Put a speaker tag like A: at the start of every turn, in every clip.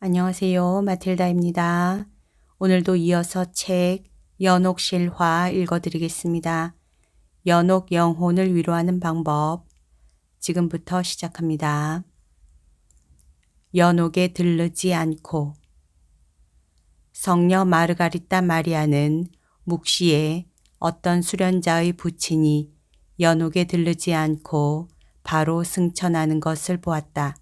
A: 안녕하세요. 마틸다입니다. 오늘도 이어서 책 연옥실화 읽어드리겠습니다. 연옥 영혼을 위로하는 방법. 지금부터 시작합니다. 연옥에 들르지 않고. 성녀 마르가리타 마리아는 묵시에 어떤 수련자의 부친이 연옥에 들르지 않고 바로 승천하는 것을 보았다.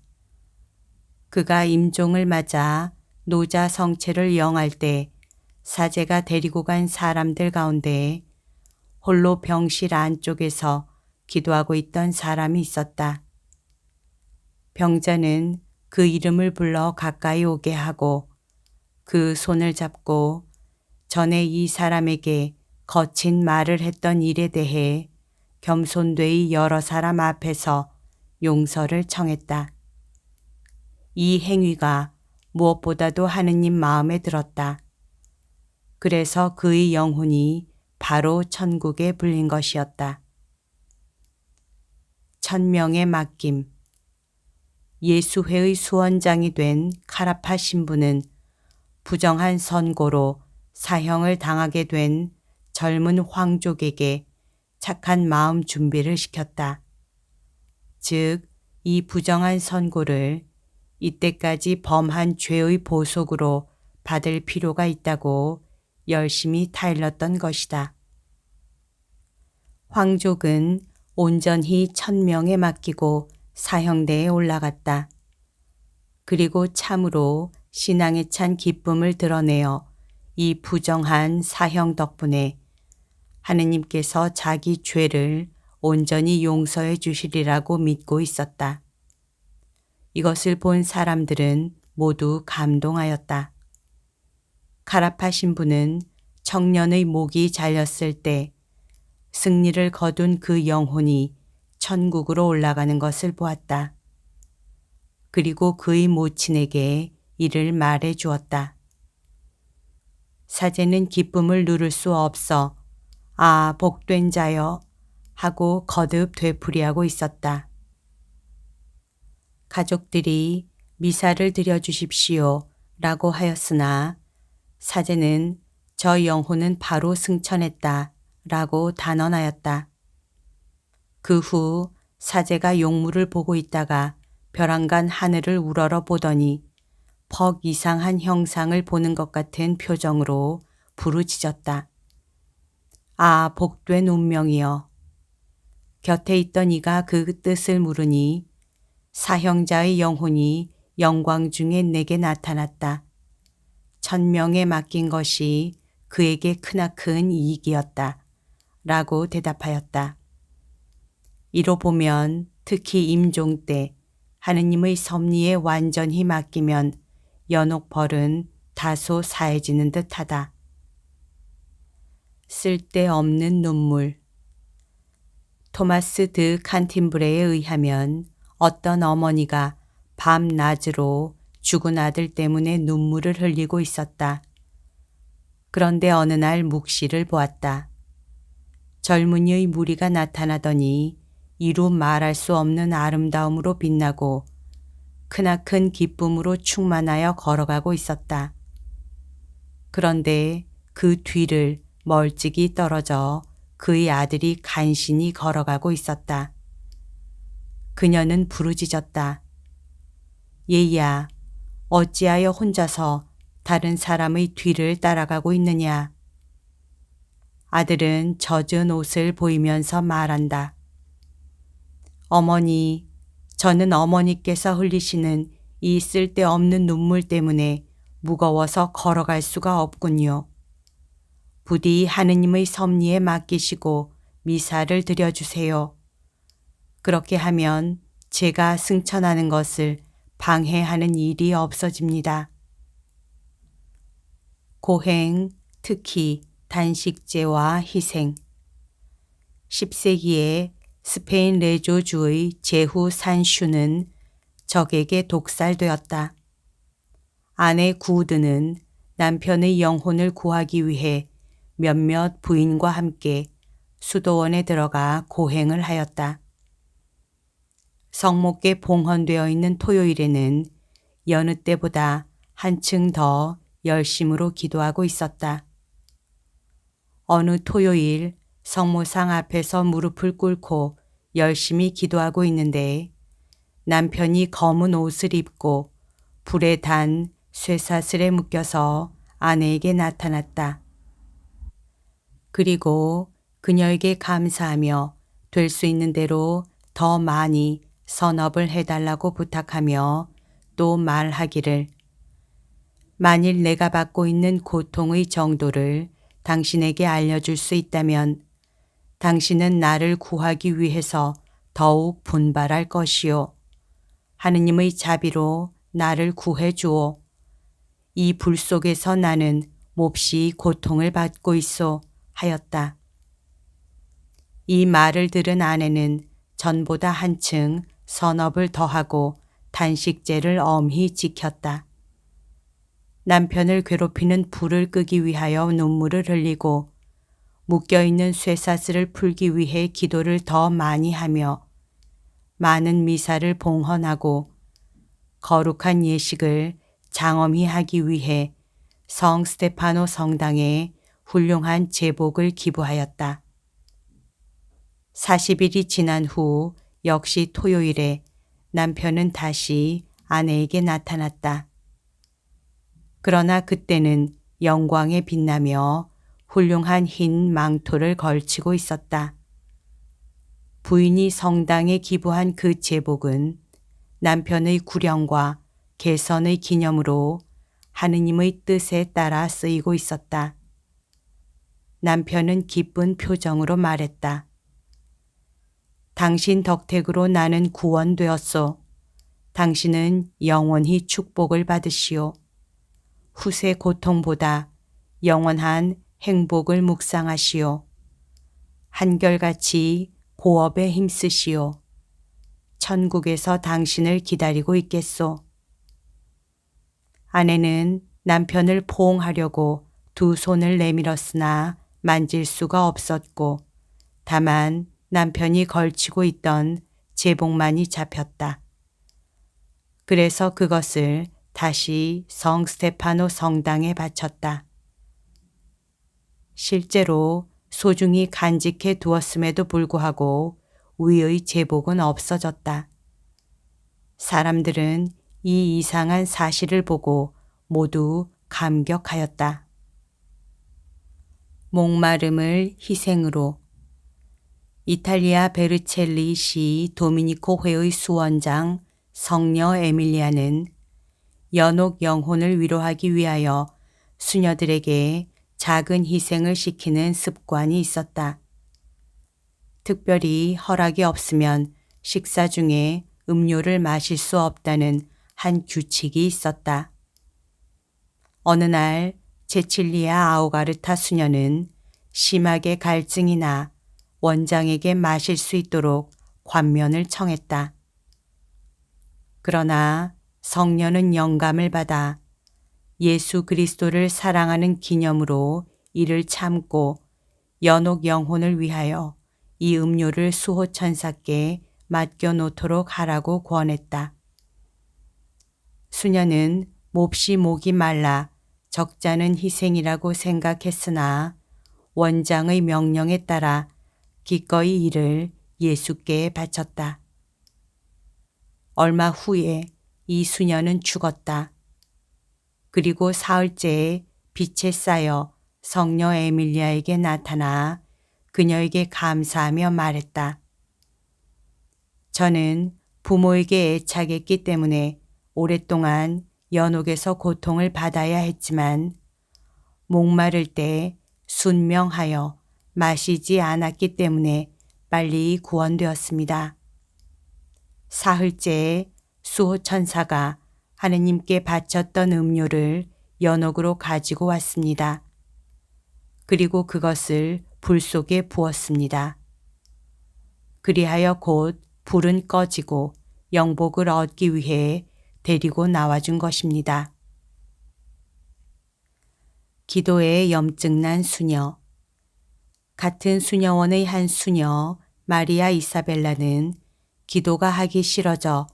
A: 그가 임종을 맞아 노자 성체를 영할 때 사제가 데리고 간 사람들 가운데 홀로 병실 안쪽에서 기도하고 있던 사람이 있었다. 병자는 그 이름을 불러 가까이 오게 하고 그 손을 잡고 전에 이 사람에게 거친 말을 했던 일에 대해 겸손되이 여러 사람 앞에서 용서를 청했다. 이 행위가 무엇보다도 하느님 마음에 들었다. 그래서 그의 영혼이 바로 천국에 불린 것이었다. 천명의 맡김. 예수회의 수원장이 된 카라파 신부는 부정한 선고로 사형을 당하게 된 젊은 황족에게 착한 마음 준비를 시켰다. 즉, 이 부정한 선고를 이때까지 범한 죄의 보속으로 받을 필요가 있다고 열심히 타일렀던 것이다. 황족은 온전히 천명에 맡기고 사형대에 올라갔다. 그리고 참으로 신앙에 찬 기쁨을 드러내어 이 부정한 사형 덕분에 하느님께서 자기 죄를 온전히 용서해 주시리라고 믿고 있었다. 이것을 본 사람들은 모두 감동하였다. 카라파 신부는 청년의 목이 잘렸을 때 승리를 거둔 그 영혼이 천국으로 올라가는 것을 보았다. 그리고 그의 모친에게 이를 말해 주었다. 사제는 기쁨을 누를 수 없어 아, 복된 자여 하고 거듭 되풀이하고 있었다. 가족들이 미사를 드려주십시오 라고 하였으나 사제는 저 영혼은 바로 승천했다 라고 단언하였다. 그 후 사제가 용물을 보고 있다가 벼랑간 하늘을 우러러 보더니 퍽 이상한 형상을 보는 것 같은 표정으로 부르짖었다. 아, 복된 운명이여. 곁에 있던 이가 그 뜻을 물으니 사형자의 영혼이 영광 중에 내게 나타났다. 천명에 맡긴 것이 그에게 크나큰 이익이었다. 라고 대답하였다. 이로 보면 특히 임종 때 하느님의 섭리에 완전히 맡기면 연옥벌은 다소 사해지는 듯하다. 쓸데없는 눈물. 토마스 드 칸틴브레에 의하면 어떤 어머니가 밤낮으로 죽은 아들 때문에 눈물을 흘리고 있었다. 그런데 어느 날 묵시를 보았다. 젊은이의 무리가 나타나더니 이루 말할 수 없는 아름다움으로 빛나고 크나큰 기쁨으로 충만하여 걸어가고 있었다. 그런데 그 뒤를 멀찍이 떨어져 그의 아들이 간신히 걸어가고 있었다. 그녀는 부르짖었다. 얘야, 어찌하여 혼자서 다른 사람의 뒤를 따라가고 있느냐? 아들은 젖은 옷을 보이면서 말한다. 어머니, 저는 어머니께서 흘리시는 이 쓸데없는 눈물 때문에 무거워서 걸어갈 수가 없군요. 부디 하느님의 섭리에 맡기시고 미사를 드려주세요. 그렇게 하면 제가 승천하는 것을 방해하는 일이 없어집니다. 고행, 특히 단식제와 희생. 10세기에 스페인 레조주의 제후 산슈는 적에게 독살되었다. 아내 구우드는 남편의 영혼을 구하기 위해 몇몇 부인과 함께 수도원에 들어가 고행을 하였다. 성목에 봉헌되어 있는 토요일에는 여느 때보다 한층 더 열심으로 기도하고 있었다. 어느 토요일 성모상 앞에서 무릎을 꿇고 열심히 기도하고 있는데 남편이 검은 옷을 입고 불에 단 쇠사슬에 묶여서 아내에게 나타났다. 그리고 그녀에게 감사하며 될 수 있는 대로 더 많이 선업을 해달라고 부탁하며 또 말하기를 만일 내가 받고 있는 고통의 정도를 당신에게 알려줄 수 있다면 당신은 나를 구하기 위해서 더욱 분발할 것이요. 하느님의 자비로 나를 구해 주오. 이 불 속에서 나는 몹시 고통을 받고 있소 하였다. 이 말을 들은 아내는 전보다 한층 선업을 더하고 단식제를 엄히 지켰다. 남편을 괴롭히는 불을 끄기 위하여 눈물을 흘리고 묶여있는 쇠사슬을 풀기 위해 기도를 더 많이 하며 많은 미사를 봉헌하고 거룩한 예식을 장엄히 하기 위해 성 스테파노 성당에 훌륭한 제복을 기부하였다. 40일이 지난 후 역시 토요일에 남편은 다시 아내에게 나타났다. 그러나 그때는 영광에 빛나며 훌륭한 흰 망토를 걸치고 있었다. 부인이 성당에 기부한 그 제복은 남편의 구령과 개선의 기념으로 하느님의 뜻에 따라 쓰이고 있었다. 남편은 기쁜 표정으로 말했다. 당신 덕택으로 나는 구원되었소. 당신은 영원히 축복을 받으시오. 후세 고통보다 영원한 행복을 묵상하시오. 한결같이 고업에 힘쓰시오. 천국에서 당신을 기다리고 있겠소. 아내는 남편을 포옹하려고 두 손을 내밀었으나 만질 수가 없었고 다만 남편이 걸치고 있던 제복만이 잡혔다. 그래서 그것을 다시 성 스테파노 성당에 바쳤다. 실제로 소중히 간직해 두었음에도 불구하고 위의 제복은 없어졌다. 사람들은 이 이상한 사실을 보고 모두 감격하였다. 목마름을 희생으로. 이탈리아 베르첼리 시 도미니코 회의 수원장 성녀 에밀리아는 연옥 영혼을 위로하기 위하여 수녀들에게 작은 희생을 시키는 습관이 있었다. 특별히 허락이 없으면 식사 중에 음료를 마실 수 없다는 한 규칙이 있었다. 어느 날 제칠리아 아우가르타 수녀는 심하게 갈증이 나 원장에게 마실 수 있도록 관면을 청했다. 그러나 성녀는 영감을 받아 예수 그리스도를 사랑하는 기념으로 이를 참고 연옥 영혼을 위하여 이 음료를 수호천사께 맡겨 놓도록 하라고 권했다. 수녀는 몹시 목이 말라 적잖은 희생이라고 생각했으나 원장의 명령에 따라 기꺼이 이를 예수께 바쳤다. 얼마 후에 이 수녀는 죽었다. 그리고 사흘째에 빛에 쌓여 성녀 에밀리아에게 나타나 그녀에게 감사하며 말했다. 저는 부모에게 애착했기 때문에 오랫동안 연옥에서 고통을 받아야 했지만 목마를 때 순명하여 마시지 않았기 때문에 빨리 구원되었습니다. 사흘째에 수호천사가 하느님께 바쳤던 음료를 연옥으로 가지고 왔습니다. 그리고 그것을 불 속에 부었습니다. 그리하여 곧 불은 꺼지고 영복을 얻기 위해 데리고 나와준 것입니다. 기도에 염증난 수녀. 같은 수녀원의 한 수녀 마리아 이사벨라는 기도가 하기 싫어져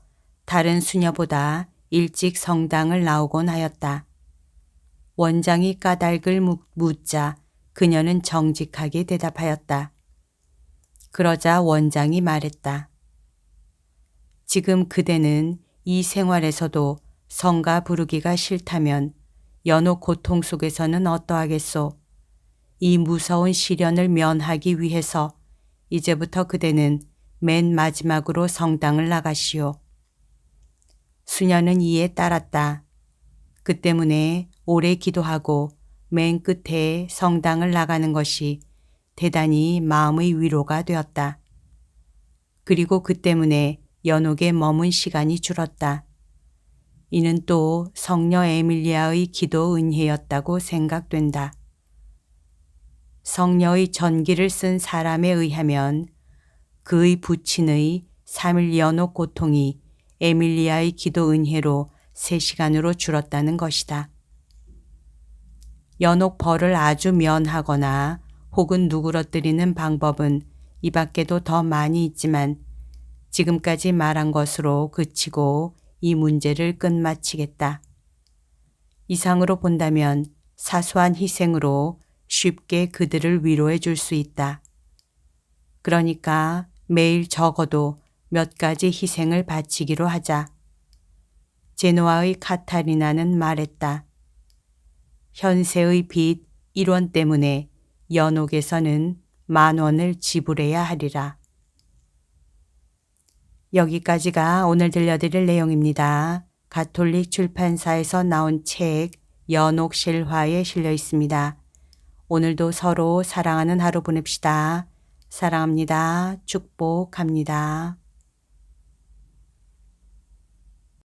A: 다른 수녀보다 일찍 성당을 나오곤 하였다. 원장이 까닭을 묻자 그녀는 정직하게 대답하였다. 그러자 원장이 말했다. 지금 그대는 이 생활에서도 성가 부르기가 싫다면 연옥 고통 속에서는 어떠하겠소? 이 무서운 시련을 면하기 위해서 이제부터 그대는 맨 마지막으로 성당을 나가시오. 수녀는 이에 따랐다. 그 때문에 오래 기도하고 맨 끝에 성당을 나가는 것이 대단히 마음의 위로가 되었다. 그리고 그 때문에 연옥에 머문 시간이 줄었다. 이는 또 성녀 에밀리아의 기도 은혜였다고 생각된다. 성녀의 전기를 쓴 사람에 의하면 그의 부친의 3일 연옥 고통이 에밀리아의 기도 은혜로 3시간으로 줄었다는 것이다. 연옥 벌을 아주 면하거나 혹은 누그러뜨리는 방법은 이 밖에도 더 많이 있지만 지금까지 말한 것으로 그치고 이 문제를 끝마치겠다. 이상으로 본다면 사소한 희생으로 쉽게 그들을 위로해 줄 수 있다. 그러니까 매일 적어도 몇 가지 희생을 바치기로 하자. 제노아의 카타리나는 말했다. 현세의 빚 1원 때문에 연옥에서는 10,000원을 지불해야 하리라. 여기까지가 오늘 들려드릴 내용입니다. 가톨릭 출판사에서 나온 책 연옥 실화에 실려 있습니다. 오늘도 서로 사랑하는 하루 보냅시다. 사랑합니다. 축복합니다.